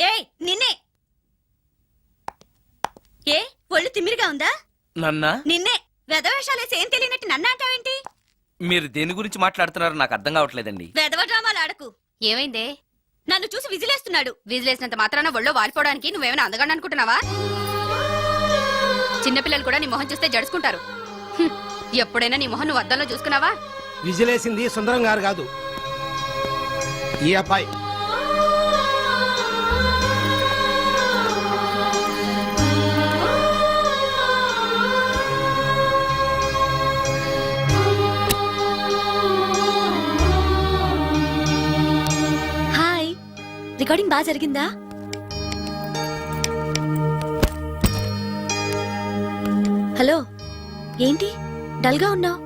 ఏయ్ నిన్నే. ఏ ఒళ్ళు తిమ్మిరిగా ఉందా? నన్నా? నిన్నే. వెధవేషాలేసి ఏం తెలియనట్టు నన్ను అంటావేంటి? మీరు దేని గురించి మాట్లాడుతున్నారో నాకు అర్థం కావట్లేదండి. వెధవ డ్రామాలు ఆడకు. ఏమైందే? నన్ను చూసి విజిలేస్తున్నాడు. విజిలేసినంత మాత్రాన ఒళ్ళో వాలిపోవడానికి నువ్వేమైనా అందగాడు అనుకుంటున్నావా? చిన్నపిల్లలు కూడా నీ మొహం చూస్తే జడుచుకుంటారు. ఎప్పుడైనా నీ మొహం నువ్వు అద్దంలో చూసుకున్నావా? విజిలేసింది సుందరం గారు కాదు, ఈ అబ్బాయి. హాయ్, రికార్డింగ్ బాగా జరిగిందా? హలో, ఏంటి డల్ గా ఉన్నావు?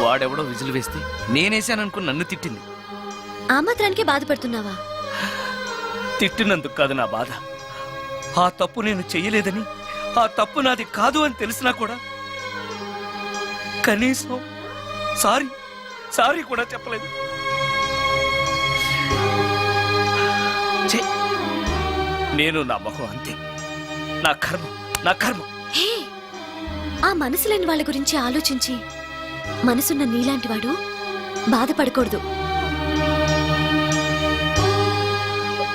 వాడెవడో విజిల్ వేస్తే నేనేసాననుకుని నన్ను తిట్టింది. ఆ మాత్రానికే బాధపడుతున్నావా? తిట్టినందుకు కాదు నా బాధ. ఆ తప్పు నేను చెయ్యలేదని, ఆ తప్పు నాది కాదు అని తెలిసినా కూడా కనీసం సారీ సారీ కూడా చెప్పలేదు. నేను నా మొహం అంతే. నా కర్మ, నా కర్మ. హే, ఆ మనసు లేని వాళ్ళ గురించి ఆలోచించి మనసున్న నీలాంటి వాడు బాధపడకూడదు.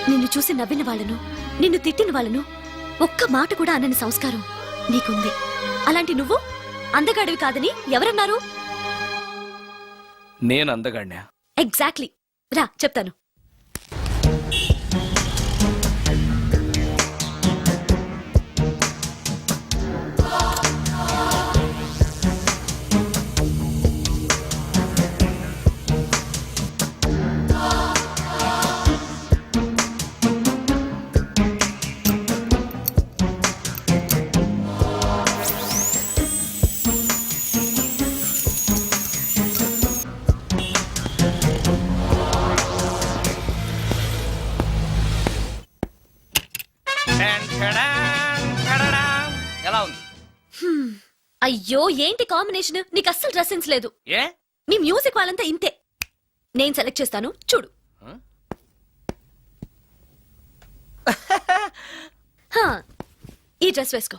నిన్ను చూసి నవ్విన వాళ్ళను, నిన్ను తిట్టిన వాళ్ళను ఒక్క మాట కూడా అనని సంస్కారం నీకుంది. అలాంటి నువ్వు అందగాడివి కాదని ఎవరన్నారు? నేను అందగాడినా? ఎగ్జాక్ట్లీ. రా చెప్తాను. ఎలా ఉంది? అయ్యో, ఏంటి కాంబినేషన్? నీకు అస్సలు డ్రెస్ సెన్స్ లేదు. ఏ? మీ మ్యూజిక్ వాళ్ళంతా ఇంతే. నేను సెలెక్ట్ చేస్తాను, చూడు. హా, ఈ డ్రెస్ వేసుకో.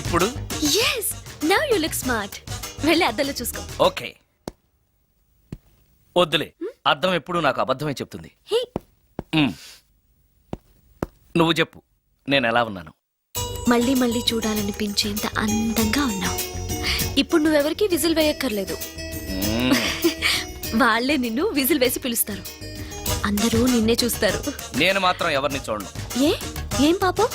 ఇప్పుడు yes, now you look smart. వెళ్ళి అద్దంలో చూసుకో. ఓకే. వద్దులే, అద్దం ఎప్పుడు నాకు అబద్ధమే చెప్తుంది. హే, నువ్వు చెప్పు, నేను ఎలా ఉన్నాను? మళ్ళీ మళ్ళీ చూడాలనిపించేంత అందంగా ఉన్నావు. ఇప్పుడు నువ్వెవరికి విజిల్ వేయక్కర్లేదు. వాళ్లే నిన్ను విజిల్ వేసి పిలుస్తారు. అందరూ నిన్నే చూస్తారు. నేను మాత్రం ఎవరిని చూడను. ఏ, ఏం పాపం?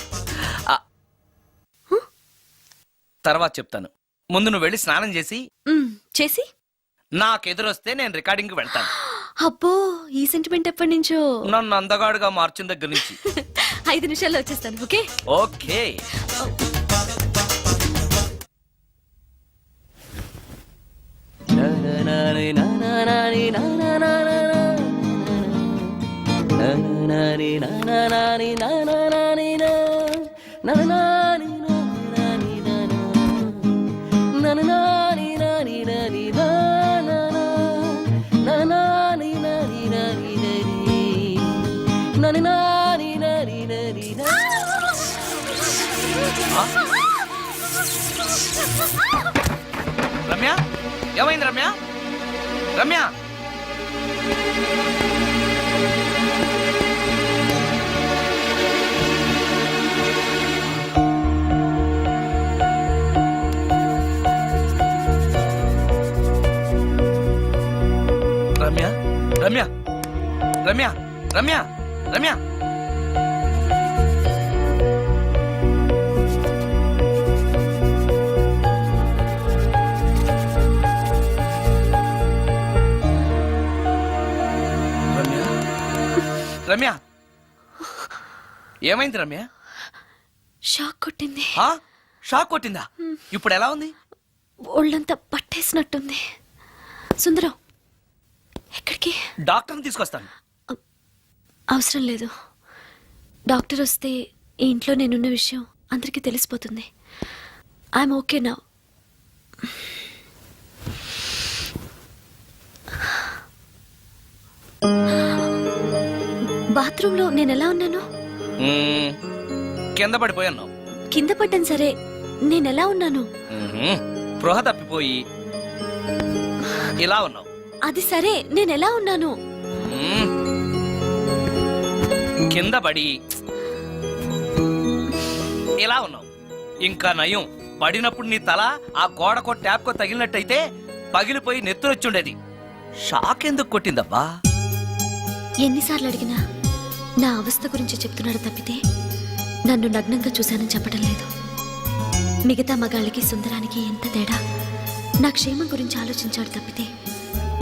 తర్వాత చెప్తాను. ముందు నువ్వు వెళ్ళి స్నానం చేసి చేసి నాకెదురొస్తే నేను రికార్డింగ్ వెళ్తాను. అబ్బో, ఈ సెంటిమెంట్ ఎప్పటి నుంచో? నన్ను అందగాడుగా మార్చిన దగ్గర నుంచి. 5 నిమిషాల్లో వచ్చేస్తాను. Okay okay. రమ్య, ఏమైంది రమ్య? రమ్య, రమ్య, రమ్య, రమ్య, రమ్య, రమ్య. రమ్య, ఏమైంది రమ్య? షాక్ కొట్టింది. షాక్ కొట్టిందా? ఇప్పుడు ఎలా ఉంది? ఒళ్ళంతా పట్టేసినట్టుంది. సుందరం, ఎక్కడికి? డాక్టర్ని తీసుకొస్తాను. అవసరం లేదు. డాక్టర్ వస్తే ఈ ఇంట్లో నేనున్న విషయం అందరికీ తెలిసిపోతుంది. I'm okay now. బాత్రూంలో నేను ఎలా ఉన్నాను? కింద పడిపోయాను. కింద పడ్డాను సరే, నేను ఎలా ఉన్నాను? స్పృహ తప్పిపోయి ఇలా ఉన్నావు. అది సరే, నేను ఎలా ఉన్నాను? కింద పడి ఇలా ఉన్నావు. ఇంకా నయం, పడినప్పుడు నీ తల ఆ గోడకో ట్యాప్కో తగిలినట్టయితే పగిలిపోయి నెత్తురొచ్చుండేది. షాక్ ఎందుకు కొట్టిందబ్బా? ఎన్నిసార్లు అడిగినా నా అవస్థ గురించి చెప్తున్నాడు తప్పితే నన్ను నగ్నంగా చూశానని చెప్పడం లేదు. మిగతా మగాళ్ళకి సుందరానికి ఎంత తేడా. నా క్షేమం గురించి ఆలోచించాడు తప్పితే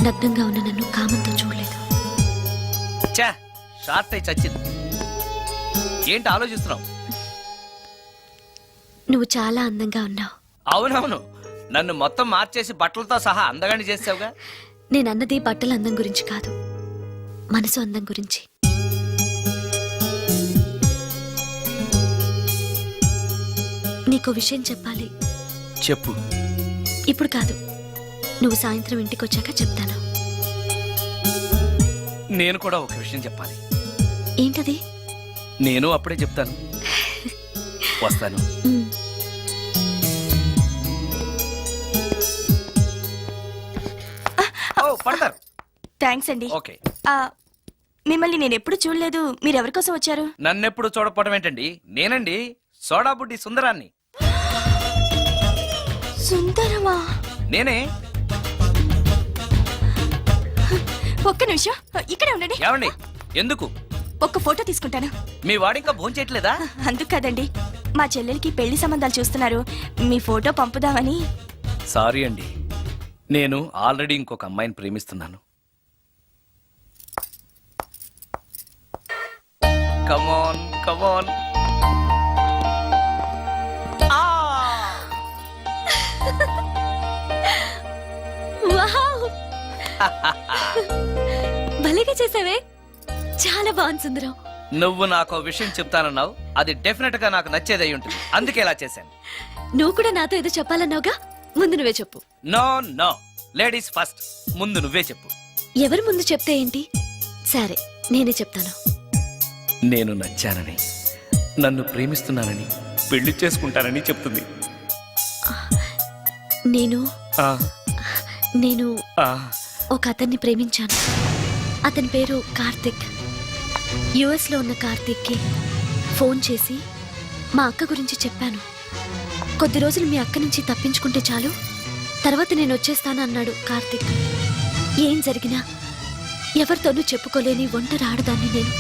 నగ్నంగా ఉన్న నన్ను కామంతో చూడలేదు. షార్ట్ అయి చచ్చింది. ఏంటి ఆలోచిస్తున్నావు? నువ్వు చాలా అందంగా ఉన్నావు. అవునవును, నన్ను మొత్తం మార్చేసి బట్టలతో సహా అందగాని చేసావుగా. నేనన్నది బట్టల అందం గురించి కాదు, మనసు అందం గురించి. నీకో విషయం చెప్పాలి. చెప్పు. ఇప్పుడు కాదు, నువ్వు సాయంత్రం ఇంటికి వచ్చాక చెప్తాను. నేను కూడా ఒక విషయం చెప్పాలి. ఏంటది? నేను అప్పుడే చెప్తాను. వస్తాను. పడతారు. థ్యాంక్స్ అండి. ఓకే. మిమ్మల్ని నేను ఎప్పుడు చూడలేదు. మీరెవరి కోసం వచ్చారు? నన్నెప్పుడు చూడకపోవడం ఏంటండి? నేనండి, సోడా బుడ్డి సుందరాన్ని. సుందరమా? నేనే. ఒక్క నిమిషం ఇక్కడే ఉండండి. ఏమండి? ఎందుకు? ఒక్క ఫోటో తీసుకుంటాను. మీ వాడింకా భోంచేయట్లేదా? అందుకు కాదండి, మా చెల్లెలికి పెళ్లి సంబంధాలు చూస్తున్నారు. మీ ఫోటో పంపుదామని. సారీ అండి, నేను ఆల్రెడీ ఇంకొక అమ్మాయిని ప్రేమిస్తున్నాను. కమాన్ కమాన్. వావ్! భలేగా చేసావే. చాలా బాగుంది సుందరం. నువ్వు నాకు విషయం చెప్తానన్నావు, అది డెఫినెట్ గా నాకు నచ్చేదై ఉంటుంది. అందుకే ఇలా చేశాను. నువ్వు కూడా నాతో ఏదో చెప్పాలన్నావుగా, ముందు నువ్వే చెప్పు. No no, ladies first. ముందు నువ్వే చెప్పు. ఎవరు ముందు చెప్తే ఏంటి? సరే, నేనే చెప్తాను. నేను నచ్చానని, నన్ను ప్రేమిస్తున్నానని, పెళ్లి చేసుకుంటానని చెప్తుంది. నేను ఆ, నేను ఆ, ఒక అతన్ని ప్రేమించాను. అతని పేరు కార్తిక్. యుఎస్ లో ఉన్న కార్తిక్కి ఫోన్ చేసి మా అక్క గురించి చెప్పాను. కొద్ది రోజులు మీ అక్క నుంచి తప్పించుకుంటే చాలు, తర్వాత నేను వచ్చేస్తాను అన్నాడు కార్తిక్. ఏం జరిగినా ఎవరితోనూ చెప్పుకోలేని ఒంటరి ఆడదాన్ని నేను.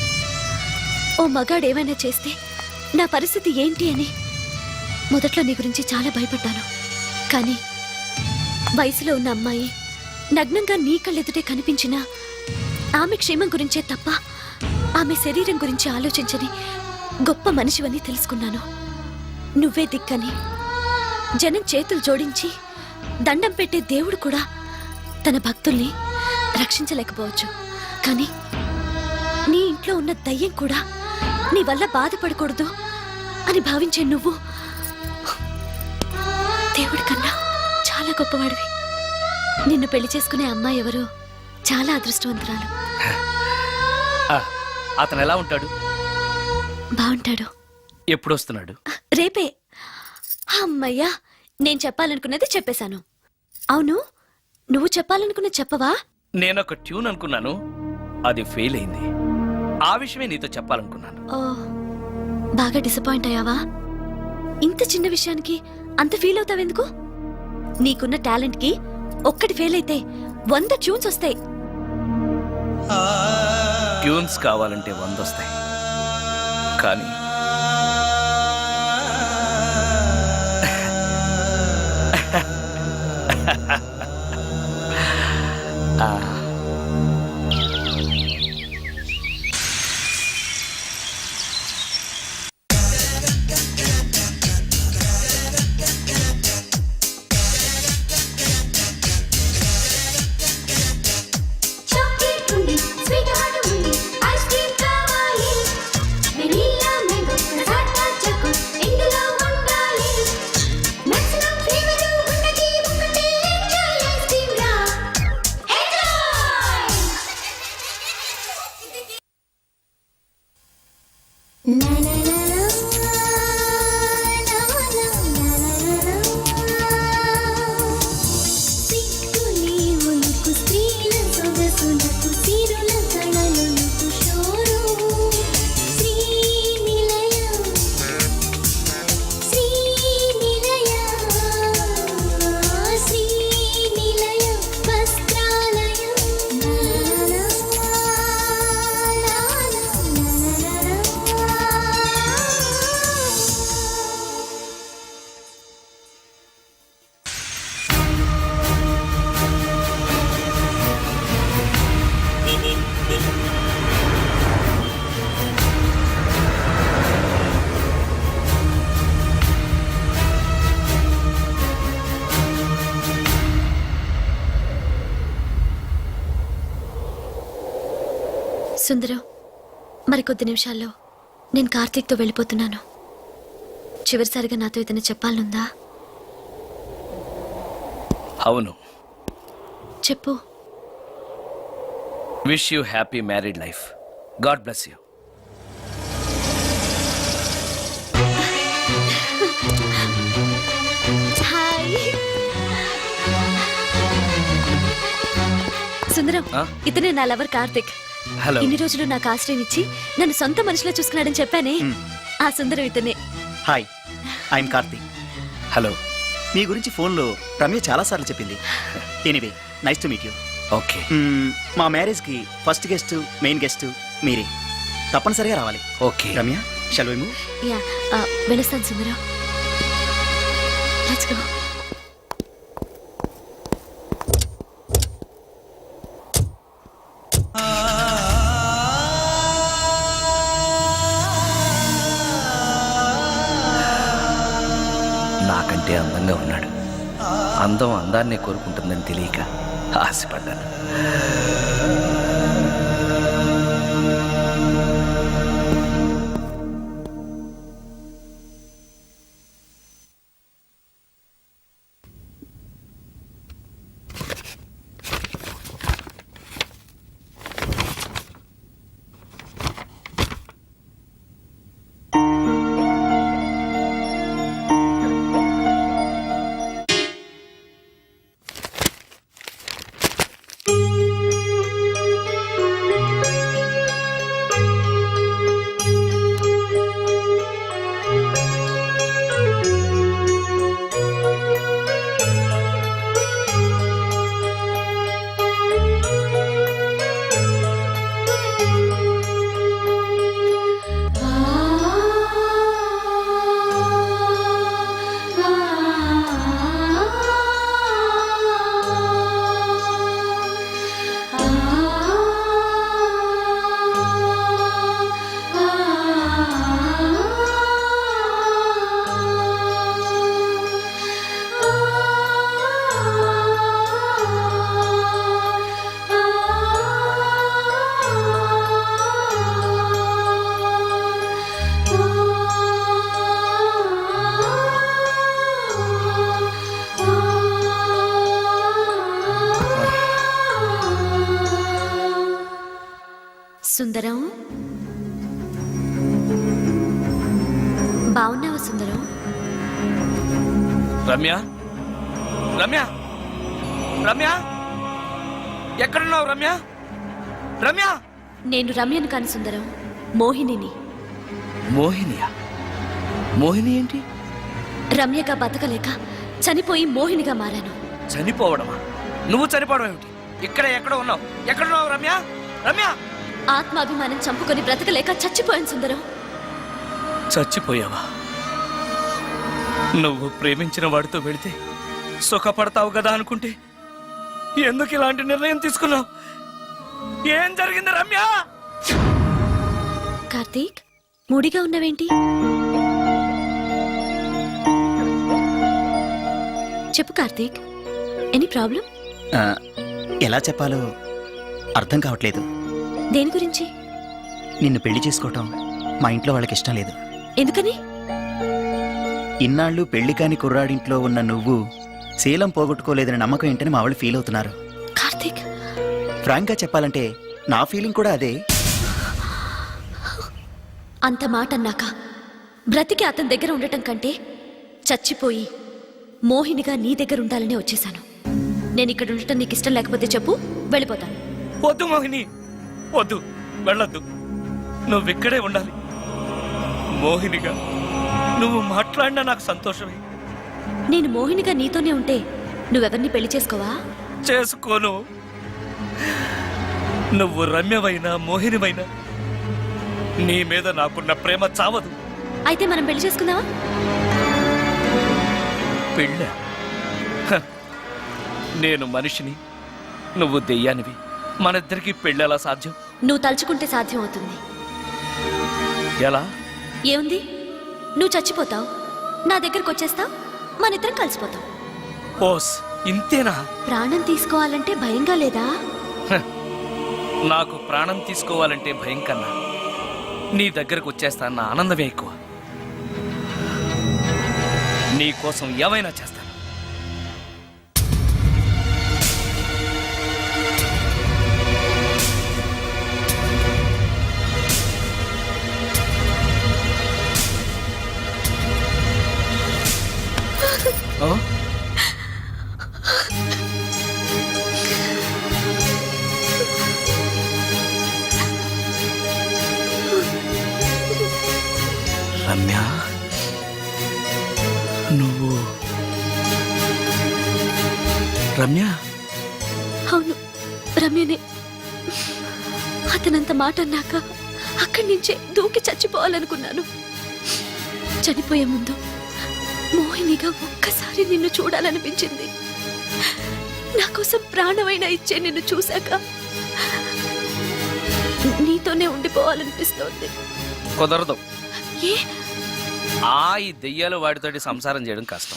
ఓ మగాడు ఏమైనా చేస్తే నా పరిస్థితి ఏంటి అని మొదట్లో నీ గురించి చాలా భయపడ్డాను. కానీ వయసులో ఉన్న అమ్మాయి నగ్నంగా నీ కళ్ళెదుటే కనిపించినా ఆమె క్షేమం గురించే తప్ప ఆమె శరీరం గురించి ఆలోచించని గొప్ప మనిషివని తెలుసుకున్నాను. నువ్వే దిక్కని జనం చేతులు జోడించి దండం పెట్టే దేవుడు కూడా తన భక్తుల్ని రక్షించలేకపోవచ్చు. కానీ నీ ఇంట్లో ఉన్న దయ్యం కూడా నీ వల్ల బాధపడకూడదు అని భావించే నువ్వు దేవుడి కన్నా చాలా గొప్పవాడివి. నిన్ను పెళ్లి చేసుకునే అమ్మాయి ఎవరో చాలా అదృష్టవంతురాలు. అతను ఎలా ఉంటాడు? బాగుంటాడు. ఎప్పుడు వస్తున్నాడు? రేపే. అమ్మయ్యా, నేను చెప్పాలనుకున్నది చెప్పేశాను. అవును, నువ్వు చెప్పాలనుకున్నది చెప్పవా? నేనొక ట్యూన్ అనుకున్నాను, అది ఫెయిల్ అయింది. ఆ విషయమే నీతో చెప్పాలనుకున్నాను. ఓ, బాగా డిసప్పాయింట్ అయ్యావా? ఇంత చిన్న విషయానికి అంత ఫీల్ అవుతావెందుకు? నీకున్న టాలెంట్ కి ఒక్కటి ఫెయిల్ అయితే 100 ట్యూన్స్ వస్తాయి. ట్యూన్స్ కావాలంటే 100 వస్తాయి, కానీ సుందరం, మరి కొద్ది నిమిషాల్లో నేను కార్తీక్తో వెళ్ళిపోతున్నాను. చివరిసారిగా నాతో ఏదైనా చెప్పాలనుందా? అవును. చెప్పు. Wish you happy married life. God bless you. Hi Sundaram, ఆ? ఇతనే నా లవర్ కార్తిక్. హలో. ఇన్ని రోజులు నాకు ఆశ్రయం ఇచ్చి నన్ను సొంత మనిషిలో చూసుకున్నాడని చెప్పానే, ఆ సుందరం ఇతనే. Hi, I'm Karthik. హలో. మీ గురించి ఫోన్లో రమ్య చాలాసార్లు చెప్పింది. Anyway, nice to meet you. Okay. మా మ్యారేజ్కి ఫస్ట్ గెస్ట్, మెయిన్ గెస్ట్ మీరే. తప్పనిసరిగా రావాలి. Okay. Ramya, shall we move? Yeah, వెళ్ళొస్తాను సుందరం. Let's go. నాకంటే అందంగా ఉన్నాడు. అందం అందాన్నే కోరుకుంటుందని తెలియక ఆశపడ్డాను. సుందరం, బాగున్నావా సుందరం? రమ్య, రమ్య, రమ్య, ఎక్కడున్నావు రమ్య? రమ్య. నేను రమ్యను కాని సుందరం, మోహినిని. మోహినియా? మోహిని ఏంటి? రమ్యగా బతకలేక చనిపోయి మోహినిగా మారాను. చనిపోవడమా? నువ్వు చనిపోవడం ఏమిటి? ఇక్కడ ఎక్కడ ఉన్నావు? ఎక్కడున్నావు రమ్య? రమ్య. ఆత్మాభిమానం చంపుకొని బ్రతకలేక చచ్చిపోయాను సుందరం. చచ్చిపోయావా? నువ్వు ప్రేమించిన వాడితో వెళితే సుఖపడతావు కదా అనుకుంటే ఎందుకు ఇలాంటి నిర్ణయం తీసుకున్నావు? ఏం జరిగింది రమ్య? కార్తీక్, మూడిగా ఉన్నవేంటి? చెప్పు కార్తీక్, ఎనీ ప్రాబ్లం? ఎలా చెప్పాలో అర్థం కావట్లేదు. దేని గురించి? నిన్ను పెళ్లి చేసుకోవటం మా ఇంట్లో వాళ్ళకి ఇష్టం లేదు. ఎందుకని? ఇన్నాళ్ళు పెళ్లి కాని కుర్రాడింట్లో ఉన్న నువ్వు శీలం పోగొట్టుకోలేదని నమ్మకం ఏంటని మా వాళ్ళు ఫీల్ అవుతున్నారు. కార్తీక్, ఫ్రాంక్గా చెప్పాలంటే నా ఫీలింగ్ కూడా అదే. అంత మాట అన్నాక బ్రతికి అతని దగ్గర ఉండటం కంటే చచ్చిపోయి మోహినిగా నీ దగ్గర ఉండాలనే వచ్చేసాను. నేను ఇక్కడ ఉండటం నీకు ఇష్టం లేకపోతే చెప్పు, వెళ్ళిపోతాను. వద్దు మోహిని, వద్దు, వెళ్ళొద్దు. నువ్విక్కడే ఉండాలి. మోహినిగా నువ్వు మాట్లాడినా నాకు సంతోషమే. నేను మోహినిగా నీతోనే ఉంటే నువ్వెవరిని పెళ్లి చేసుకోవా? చేసుకోను. నువ్వు రమ్యవైనా మోహినివైనా నీ మీద నాకున్న ప్రేమ చావదు. అయితే మనం పెళ్లి చేసుకుందామా? పెళ్ళ? నేను మనిషిని, నువ్వు దెయ్యానివి. మనిద్దరికి పెళ్ళెలా సాధ్యం? నువ్వు తలుచుకుంటే సాధ్యం అవుతుంది. ఎలా? ఏముంది, నువ్వు చచ్చిపోతావు, నా దగ్గరకు వచ్చేస్తావు, మనిద్దరం కలిసిపోతాం. ఓస్, ఇంతేనా? ప్రాణం తీసుకోవాలంటే భయంగా లేదా? నాకు ప్రాణం తీసుకోవాలంటే భయం కన్నా నీ దగ్గరకు వచ్చేస్తానన్న ఆనందమే ఎక్కువ. నీ కోసం ఏమైనా చేస్తాను. ఓ? రమ్య, నువ్వు రమ్య? అవును, రమ్యనే. అతనంత మాట అన్నాక అక్కడి నుంచే దూకి చచ్చిపోవాలనుకున్నాను. చనిపోయే ముందు మోహినిగా ఒక్కసారి నిన్ను చూడాలనిపించింది. నా కోసం ప్రాణమైనా ఇచ్చే నిన్ను చూశాక నీతోనే ఉండిపోవాలనిపిస్తోంది. కుదరదు. ఏ? ఈ దెయ్యాలు వాడితోటి సంసారం చేయడం కష్టం.